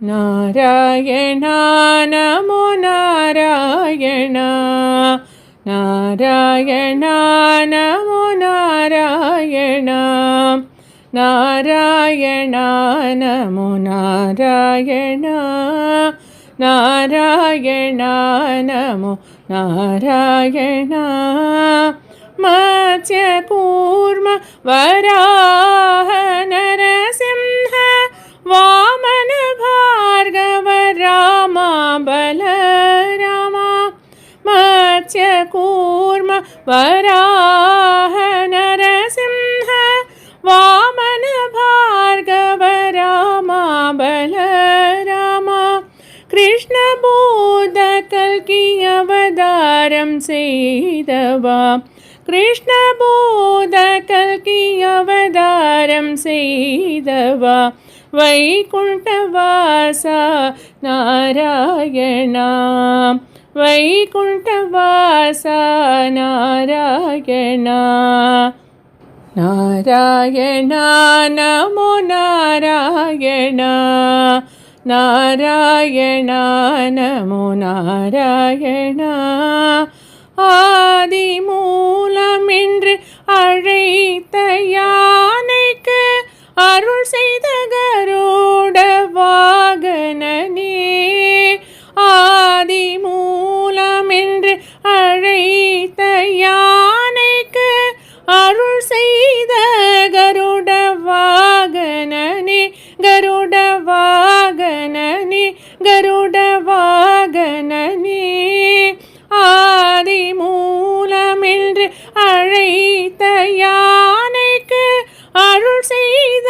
நாராயண நமோ நாராயண நாராயண நமோ நாராயண நாராயண நமோ நாராயண நாராயண நமோ நாராயண மத்ய கூர்ம வராஹ நரசிம்ஹ வாமன பார்கவ ராமா பலராமா மத்ய கூர்ம வராஹ நரசிம்ஹ வாமன பார்கவ ராமா பலராமா கிருஷ்ண பூத கல்கி அவதாரம் செய்தவா கிருஷ்ண பூத கல்கி அவதாரம் செய்தவா வைகுண்டவாசா நாராயணா வைகுண்டவாசா நாராயணா நாராயண நமோ நாராயண நாராயண நமோ நாராயண ஆதி மூலமென்று அழைத்த யானைக்கு அருள் செய்த கருட வாகனனே ஆதி மூலமென்று அழைத்த யானைக்கு அருள் செய்த கருட வாகனனே கருட வாகனனே கருட வாகனனே ஆதி மூலமென்று அழைத்த யானைக்கு அருள் செய்த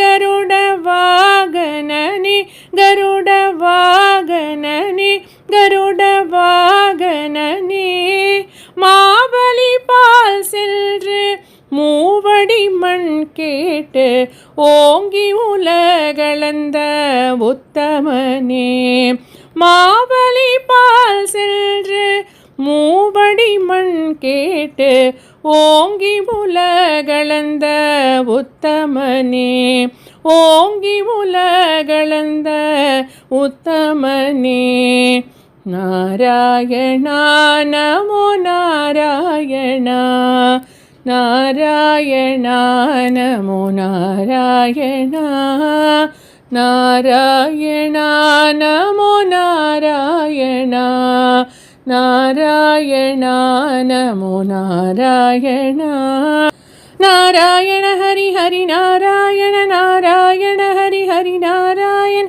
கருட வாகனனே கருட வாகனனே கருட வாகனனே மாபலி பால் சென்று மூவடி மண் கேட்டு ஓங்கி உலகளந்த உத்தமனே மாபலி பால் சென்று மூவடி மண் கேட்டு ஓங்கி உலகளந்த உத்தமனே ஓங்கி உலகளந்த உத்தமனே நாராயண நமோ நாராயண நாராயண நமோ நாராயண நாராயண நமோ நாராயண நாராயண நமோ நாராயண நாராயண ஹரி ஹரி நாராயண நாராயண ஹரி ஹரி நாராயண